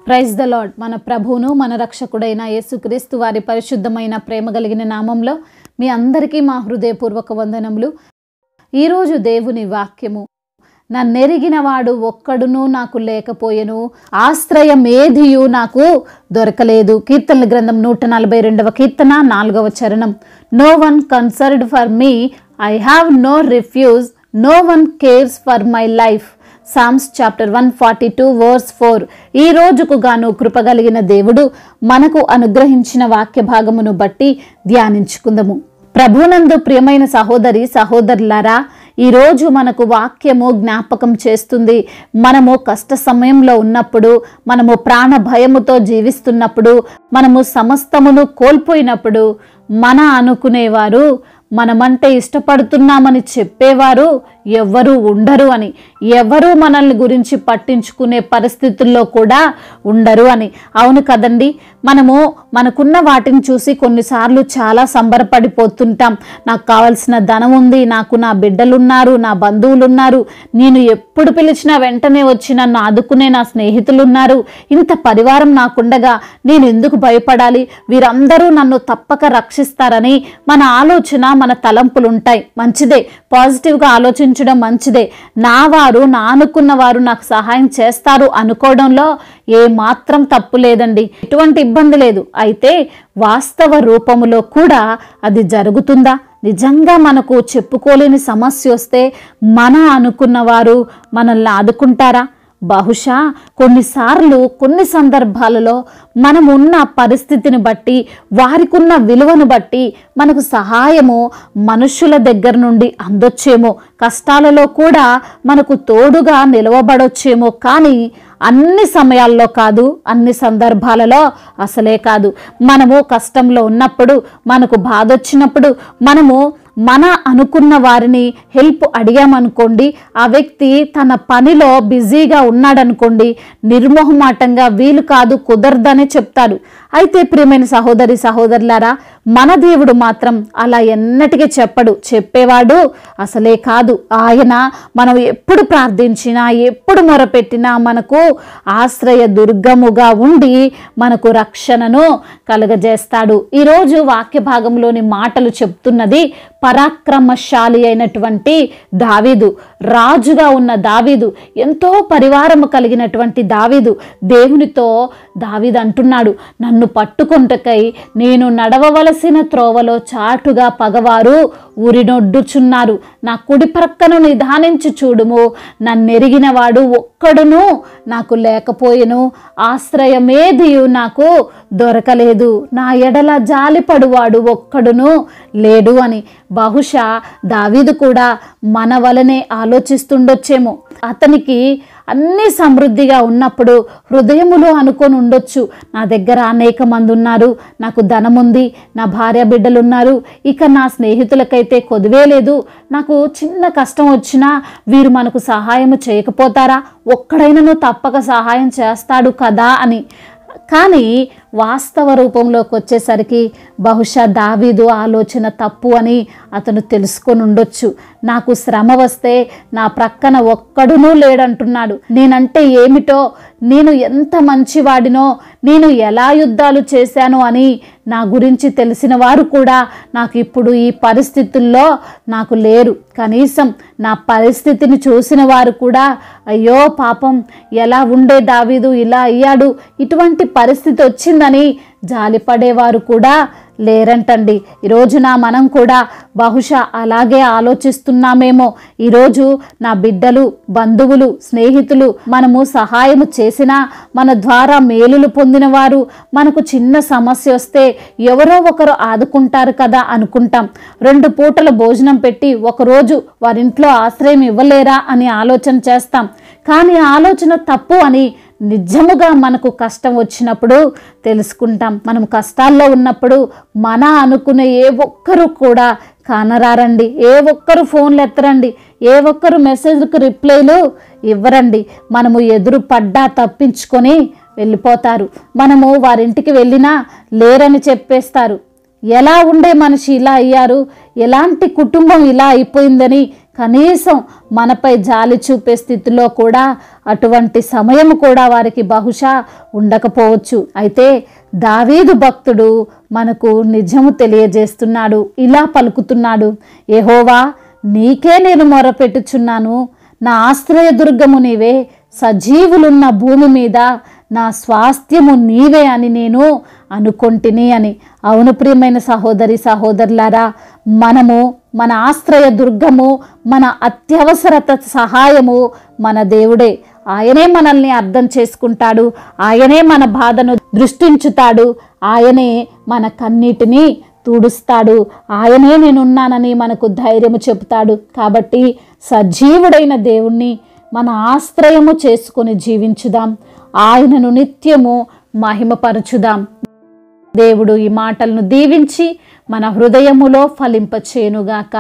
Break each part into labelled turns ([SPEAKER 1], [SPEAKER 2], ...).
[SPEAKER 1] Praise the lord. మన ప్రభువును మన రక్షకుడైన యేసుక్రీస్తు వారి పరిశుద్ధమైన ప్రేమ కలిగిన నామంలో మీ అందరికీ మా హృదయపూర్వక వందనములు. ఈరోజు దేవుని వాక్యము, నన్నెరిగిన వాడు ఒక్కడును నాకు లేకపోయెను, ఆశ్రయం ఏదియు నాకు దొరకలేదు. కీర్తనల గ్రంథం 142వ కీర్తన 4వ చరణం. No one concerned for me, I have no refuge, no one cares for my life. Psalms chapter 142 verse 4. ఈ రోజుకు గాను కృపగలిగిన దేవుడు మనకు అనుగ్రహించిన వాక్య భాగమును బట్టి ధ్యానించుకుందాము. ప్రభునందు ప్రియమైన సహోదరి సహోదరులారా, ఈరోజు మనకు వాక్యము జ్ఞాపకం చేస్తుంది. మనము కష్ట సమయంలో ఉన్నప్పుడు, మనము ప్రాణ భయముతో జీవిస్తున్నప్పుడు, మనము సమస్తమును కోల్పోయినప్పుడు మన అనుకునేవారు, మనమంటే ఇష్టపడుతున్నామని చెప్పేవారు ఎవ్వరూ ఉండరు అని, ఎవరు మనల్ని గురించి పట్టించుకునే పరిస్థితుల్లో కూడా ఉండరు అని. అవును కదండి. మనకున్న వాటిని చూసి కొన్నిసార్లు చాలా సంబరపడిపోతుంటాం. నాకు కావాల్సిన ధనం ఉంది, నాకు నా బిడ్డలున్నారు, నా బంధువులున్నారు, నేను ఎప్పుడు పిలిచినా వెంటనే వచ్చి నన్ను ఆదుకునే నా స్నేహితులున్నారు, ఇంత పరివారం నాకుండగా నేను ఎందుకు భయపడాలి, వీరందరూ నన్ను తప్పక రక్షిస్తారని మన ఆలోచన, మన తలంపులు ఉంటాయి. మంచిదే, పాజిటివ్గా ఆలోచించడం మంచిదే. నా వారు, నా అనుకున్న వారు నాకు సహాయం చేస్తారు అనుకోవడంలో ఏ మాత్రం తప్పు లేదండి, ఎటువంటి ఇబ్బంది లేదు. అయితే వాస్తవ రూపములో కూడా అది జరుగుతుందా? నిజంగా మనకు చెప్పుకోలేని సమస్య వస్తే మన అనుకున్న వారు మనల్ని ఆదుకుంటారా? బహుశా కొన్నిసార్లు, కొన్ని సందర్భాలలో మనమున్న పరిస్థితిని బట్టి, వారికున్న విలువను బట్టి మనకు సహాయము మనుషుల దగ్గర నుండి అందొచ్చేమో, కష్టాలలో కూడా మనకు తోడుగా నిలవబడొచ్చేమో, కానీ అన్ని సమయాల్లో కాదు, అన్ని సందర్భాలలో అసలే కాదు. మనము కష్టంలో ఉన్నప్పుడు, మనకు బాధ వచ్చినప్పుడు, మనము మన అనుకున్న వారిని హెల్ప్ అడిగామనుకోండి, ఆ వ్యక్తి తన పనిలో బిజీగా ఉన్నాడనుకోండి, నిర్మోహమాటంగా వీలు కాదు, కుదరదని చెప్తాడు. అయితే ప్రియమైన సహోదరి సహోదరులారా, మన దేవుడు మాత్రం అలా ఎన్నటికీ చెప్పడు. చెప్పేవాడు అసలే కాదు. ఆయన మనం ఎప్పుడు ప్రార్థించినా, ఎప్పుడు మొరపెట్టినా మనకు ఆశ్రయ దుర్గముగా ఉండి మనకు రక్షణను కలుగజేస్తాడు. ఈరోజు వాక్య భాగంలోని మాటలు చెప్తున్నది పరాక్రమశాలి అయినటువంటి దావీదు, రాజుగా ఉన్న దావీదు, ఎంతో పరివారము కలిగినటువంటి దావీదు. దేవునితో దావీదు అంటున్నాడు, నన్ను పట్టుకొంటకై నేను నడవవలసిన త్రోవలో చాటుగా పగవారు ఉరినొడ్డుచున్నారు, నా కుడి ప్రక్కను నిదానించి చూడుము, నన్నెరిగిన వాడు ఒక్కడును నాకు లేకపోయెను, ఆశ్రయమేదియు నాకు దొరకలేదు, నా ఎడల జాలిపడువాడు ఒక్కడును లేడు అని. బహుశా దావీదు కూడా మన వలనే ఆలోచిస్తుండొచ్చేమో. అతనికి అన్నీ సమృద్ధిగా ఉన్నప్పుడు హృదయములో అనుకొని ఉండొచ్చు, నా దగ్గర అనేక మంది ఉన్నారు, నాకు ధనముంది, నా భార్య బిడ్డలున్నారు, ఇక నా స్నేహితులకైతే కొదువే లేదు, నాకు చిన్న కష్టం వచ్చినా వీరు మనకు సహాయం చేయకపోతారా, ఒక్కడైనను తప్పక సహాయం చేస్తాడు కదా అని. కానీ వాస్తవ రూపంలోకి వచ్చేసరికి బహుశా దావీదు ఆలోచన తప్పు అని అతను తెలుసుకొని ఉండొచ్చు. నాకు శ్రమ వస్తే నా ప్రక్కన ఒక్కడునూ లేడంటున్నాడు. నేనంటే ఏమిటో, నేను ఎంత మంచివాడినో, నేను ఎలా యుద్ధాలు చేశానో అని నా గురించి తెలిసిన వారు కూడా నాకు ఇప్పుడు ఈ పరిస్థితుల్లో నాకు లేరు. కనీసం నా పరిస్థితిని చూసిన వారు కూడా, అయ్యో పాపం, ఎలా ఉండే దావీదు ఇలా అయ్యాడు, ఇటువంటి పరిస్థితి వచ్చిందని జాలిపడేవారు కూడా లేరంటండి. ఈరోజున మనం కూడా బహుశా అలాగే ఆలోచిస్తున్నామేమో. ఈరోజు నా బిడ్డలు, బంధువులు, స్నేహితులు మనము సహాయం చేసినా, మన ద్వారా మేలులు పొందిన వారు మనకు చిన్న సమస్య వస్తే ఎవరో ఒకరు ఆదుకుంటారు కదా అనుకుంటాం. 2 పూటల భోజనం పెట్టి ఒకరోజు వారింట్లో ఆశ్రయం ఇవ్వలేరా అని ఆలోచన చేస్తాం. కానీ ఆలోచన తప్పు అని నిజముగా మనకు కష్టం వచ్చినప్పుడు తెలుసుకుంటాం. మనం కష్టాల్లో ఉన్నప్పుడు మన అనుకునే ఏ ఒక్కరు కూడా కానరారండి, ఏ ఒక్కరు ఫోన్లు ఎత్తరండి, ఏ ఒక్కరు మెసేజ్లకు రిప్లైలు ఇవ్వరండి. మనము ఎదురు పడ్డా తప్పించుకొని వెళ్ళిపోతారు. మనము వారింటికి వెళ్ళినా లేరని చెప్పేస్తారు. ఎలా ఉండే మనిషి ఇలా అయ్యారు, ఎలాంటి కుటుంబం ఇలా అయిపోయిందని కనీసం మనపై జాలి చూపే స్థితిలో కూడా అటువంటి సమయం కూడా వారికి బహుశా ఉండకపోవచ్చు. అయితే దావీదు భక్తుడు మనకు నిజము తెలియజేస్తున్నాడు, ఇలా పలుకుతున్నాడు, యెహోవా నీకే నేను మొరపెట్టుచున్నాను, నా ఆశ్రయదుర్గము నీవే, సజీవులున్న భూమి మీద నా స్వాస్థ్యము నీవే అని నేను అనుకొంటిని అని. అవును ప్రియమైన సహోదరి సహోదరులారా, మనము మన ఆశ్రయదుర్గము, మన అత్యవసరత సహాయము మన దేవుడే. ఆయనే మనల్ని అర్థం చేసుకుంటాడు, ఆయనే మన బాధను దృష్టించుతాడు, ఆయనే మన కన్నీటిని తుడుస్తాడు, ఆయనే నేనున్నానని మనకు ధైర్యము చెబుతాడు. కాబట్టి సజీవుడైన దేవుణ్ణి మన ఆశ్రయము చేసుకొని జీవించుదాం, ఆయనను నిత్యము మహిమపరచుదాం. దేవుడు ఈ మాటలను దీవించి మన హృదయములో ఫలింపచేయునుగాక.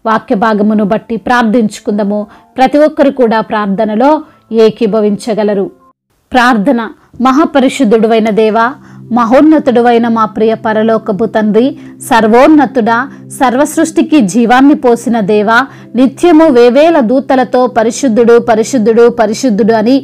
[SPEAKER 1] వాక్య భాగమును బట్టి ప్రార్థించుకుందాము. ప్రతి ఒక్కరు కూడా ప్రార్థనలో ఏకీభవించగలరు. ప్రార్థన. మహాపరిశుద్ధుడువైన దేవా, మహోన్నతుడువైన మా ప్రియ పరలోకపు తండ్రి, సర్వోన్నతుడా, సర్వసృష్టికి జీవాన్ని పోసిన దేవా, నిత్యము వేవేల దూతలతో పరిశుద్ధుడు పరిశుద్ధుడు పరిశుద్ధుడు అని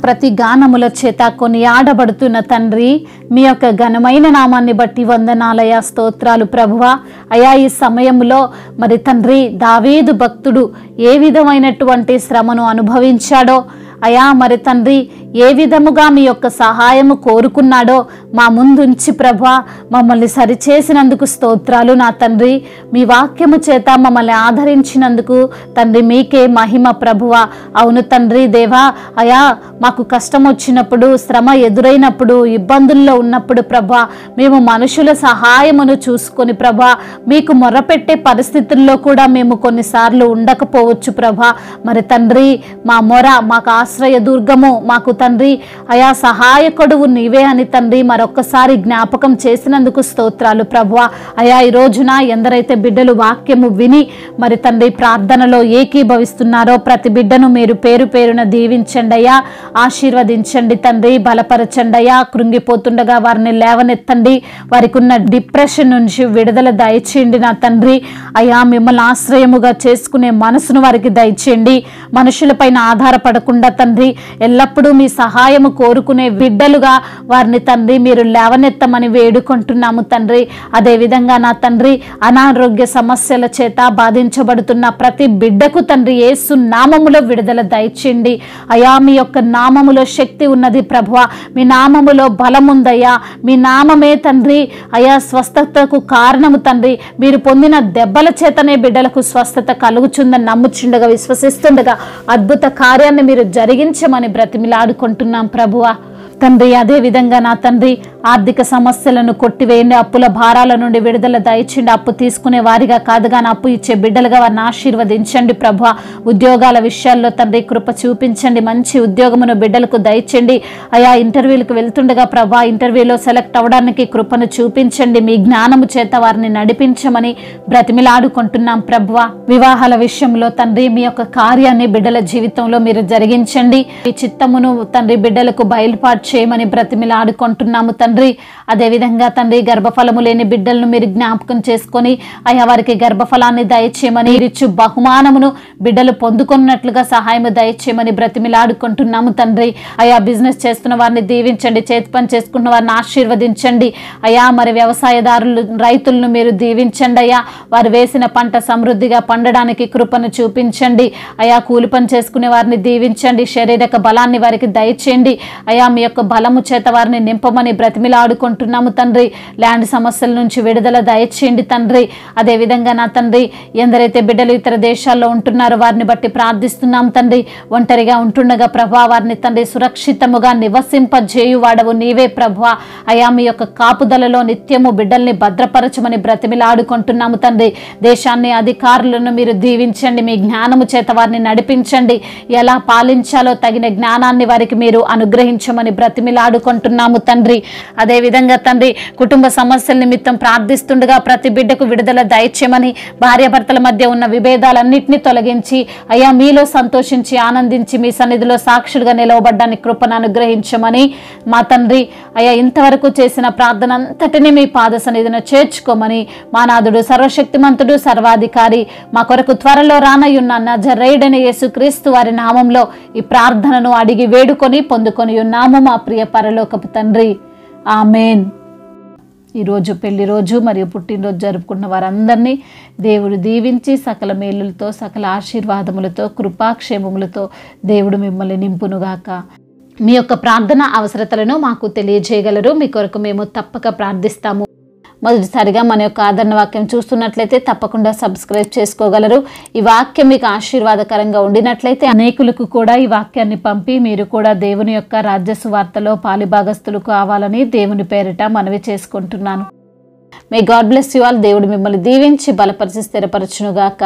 [SPEAKER 1] ప్రతి గానముల చేత కొనియాడబడుతున్న తండ్రి, మీ యొక్క ఘనమైన నామాన్ని బట్టి వందనాలయ, స్తోత్రాలు ప్రభువా. అయా ఈ సమయంలో మరి తండ్రి దావీదు భక్తుడు ఏ విధమైనటువంటి శ్రమను అనుభవించాడో, అయా మరి తండ్రి ఏ విధముగా మీ యొక్క సహాయము కోరుకున్నాడో మా ముందుంచి ప్రభా మమ్మల్ని సరిచేసినందుకు స్తోత్రాలు నా తండ్రి. మీ వాక్యము చేత మమ్మల్ని ఆదరించినందుకు తండ్రి మీకే మహిమ ప్రభువా. అవును తండ్రి దేవా, అయా మాకు కష్టం వచ్చినప్పుడు, శ్రమ ఎదురైనప్పుడు, ఇబ్బందుల్లో ఉన్నప్పుడు ప్రభా మేము మనుషుల సహాయమును చూసుకొని ప్రభా మీకు మొరపెట్టే పరిస్థితుల్లో కూడా మేము కొన్నిసార్లు ఉండకపోవచ్చు ప్రభా. మరి తండ్రి మా మొర మాకు ఆశ్రయ దుర్గము, మాకు తండ్రి అయా సహాయకుడువు నీవే అని తండ్రి మరొక్కసారి జ్ఞాపకం చేసినందుకు స్తోత్రాలు ప్రభువా. అయా ఈ రోజున ఎందరైతే బిడ్డలు వాక్యము విని మరి తండ్రి ప్రార్థనలో ఏకీభవిస్తున్నారో ప్రతి బిడ్డను మీరు పేరు పేరున దీవించండి అయ్యా, ఆశీర్వదించండి తండ్రి, బలపరచండి అయ్యా. కృంగిపోతుండగా వారిని లేవనెత్తండి, వారికి ఉన్న డిప్రెషన్ నుంచి విడుదల దయచేయండి నా తండ్రి. అయా మిమ్మల్ని ఆశ్రయముగా చేసుకునే మనసును వారికి దయచేయండి. మనుషులపైన ఆధారపడకుండా తండ్రి ఎల్లప్పుడూ మీ సహాయము కోరుకునే బిడ్డలుగా వారిని తండ్రి మీరు లేవనెత్తమని వేడుకుంటున్నాము తండ్రి. అదేవిధంగా నా తండ్రి అనారోగ్య సమస్యల చేత బాధించబడుతున్న ప్రతి బిడ్డకు తండ్రి యేసు నామములో విడుదల దయచేయండి అయా. మీ యొక్క నామములో శక్తి ఉన్నది ప్రభువా, మీ నామములో బలముందయ్యా. మీ నామమే తండ్రి అయా స్వస్థతకు కారణము తండ్రి. మీరు పొందిన దెబ్బల చేతనే బిడ్డలకు స్వస్థత కలుగుచుందని నమ్ముచుండగా, విశ్వసిస్తుండగా అద్భుత కార్యాన్ని మీరు జరిగించమని బ్రతిమిలాడుకుంటున్నాం ప్రభువా తండ్రి. అదే విధంగా నా తండ్రి ఆర్థిక సమస్యలను కొట్టివేయండి, అప్పుల భారాల నుండి విడుదల దయచేయండి. అప్పు తీసుకునే వారిగా కాదు కానీ అప్పు ఇచ్చే బిడ్డలుగా వారిని ఆశీర్వదించండి ప్రభువా. ఉద్యోగాల విషయాల్లో తండ్రి కృప చూపించండి, మంచి ఉద్యోగమును బిడ్డలకు దయచేయండి అయా. ఇంటర్వ్యూలకు వెళ్తుండగా ప్రభా ఇంటర్వ్యూలో సెలెక్ట్ అవ్వడానికి కృపను చూపించండి, మీ జ్ఞానము చేత వారిని నడిపించమని బ్రతిమిలాడుకుంటున్నాం ప్రభువా. వివాహాల విషయంలో తండ్రి మీ యొక్క కార్యాన్ని బిడ్డల జీవితంలో మీరు జరిగించండి, ఈ చిత్తమును తండ్రి బిడ్డలకు బయలుపాటు చేయమని బ్రతిమిలాడుకుంటున్నాము తండ్రి. అదేవిధంగా తండ్రి గర్భఫలము లేని బిడ్డలను మీరు జ్ఞాపకం చేసుకొని అయా వారికి గర్భఫలాన్ని దయచేయమని, ఇచ్చు బహుమానమును బిడ్డలు పొందుకున్నట్లుగా సహాయము దయచేయమని బ్రతిమిలాడుకుంటున్నాము తండ్రి. అయా బిజినెస్ చేస్తున్న వారిని దీవించండి, చేతి పని చేసుకున్న వారిని ఆశీర్వదించండి అయా. మరి వ్యవసాయదారులు రైతులను మీరు దీవించండి అయ్యా. వారు వేసిన పంట సమృద్ధిగా పండడానికి కృపను చూపించండి అయా. కూలి పని చేసుకునే వారిని దీవించండి, శారీరక బలాన్ని వారికి దయచేయండి అయా. మీ యొక్క బలము చేత వారిని నింపమని బ్రతిమిలాడుకుంటున్నాము తండ్రి. ల్యాండ్ సమస్యల నుంచి విడుదల దయచేయండి తండ్రి. అదేవిధంగా నా తండ్రి ఎందరైతే బిడ్డలు ఇతర దేశాల్లో ఉంటున్నారో వారిని బట్టి ప్రార్థిస్తున్నాం తండ్రి. ఒంటరిగా ఉంటుండగా ప్రభా వారిని తండ్రి సురక్షితముగా నివసింపజేయువాడవు నీవే ప్రభా అయా. మీ యొక్క కాపుదలలో నిత్యము బిడ్డల్ని భద్రపరచమని బ్రతిమిలాడుకుంటున్నాము తండ్రి. దేశాన్ని అధికారులను మీరు దీవించండి, మీ జ్ఞానము చేత వారిని నడిపించండి, ఎలా పాలించాలో తగిన జ్ఞానాన్ని వారికి మీరు అనుగ్రహించమని బ్రతిమిలాడుకుంటున్నాము తండ్రి. అదేవిధంగా తండ్రి కుటుంబ సమస్యల నిమిత్తం ప్రార్థిస్తుండగా ప్రతి బిడ్డకు విడుదల దయచేయమని, భార్యాభర్తల మధ్య ఉన్న విభేదాలన్నింటినీ తొలగించి అయ్యా మీలో సంతోషించి ఆనందించి మీ సన్నిధిలో సాక్షులుగా నిలవబడ్డానికి కృపను అనుగ్రహించమని మా తండ్రి అయ్యా ఇంతవరకు చేసిన ప్రార్థన అంతటినీ మీ పాద సన్నిధిన చేర్చుకోమని మా నాథుడు సర్వశక్తిమంతుడు సర్వాధికారి మా కొరకు త్వరలో రానయున్న నజరేయుడైన యేసుక్రీస్తు వారి నామంలో ఈ ప్రార్థనను అడిగి వేడుకొని పొందుకొని ఉన్నాము మా ప్రియ పరలోకపు తండ్రి. ఆమేన్. ఈరోజు పెళ్లి రోజు మరియు పుట్టినరోజు జరుపుకున్న వారందరినీ దేవుడు దీవించి సకల మేలులతో సకల ఆశీర్వాదములతో కృపాక్షేమములతో దేవుడు మిమ్మల్ని నింపునుగాక. మీ యొక్క ప్రార్థన అవసరతలను మాకు తెలియజేయగలరు. మీ కొరకు మేము తప్పక ప్రార్థిస్తాము. మొదటిసారిగా మన యొక్క ఆదరణ వాక్యం చూస్తున్నట్లయితే తప్పకుండా సబ్స్క్రైబ్ చేసుకోగలరు. ఈ వాక్యం మీకు ఆశీర్వాదకరంగా ఉండినట్లయితే అనేకులకు కూడా ఈ వాక్యాన్ని పంపి మీరు కూడా దేవుని యొక్క రాజ్య సువార్తలో పాలిభాగస్తులు కావాలని దేవుని పేరిట మనవి చేసుకుంటున్నాను. May God bless you all. దేవుడు మిమ్మల్ని దీవించి బలపరిచి స్థిరపరచునుగాక.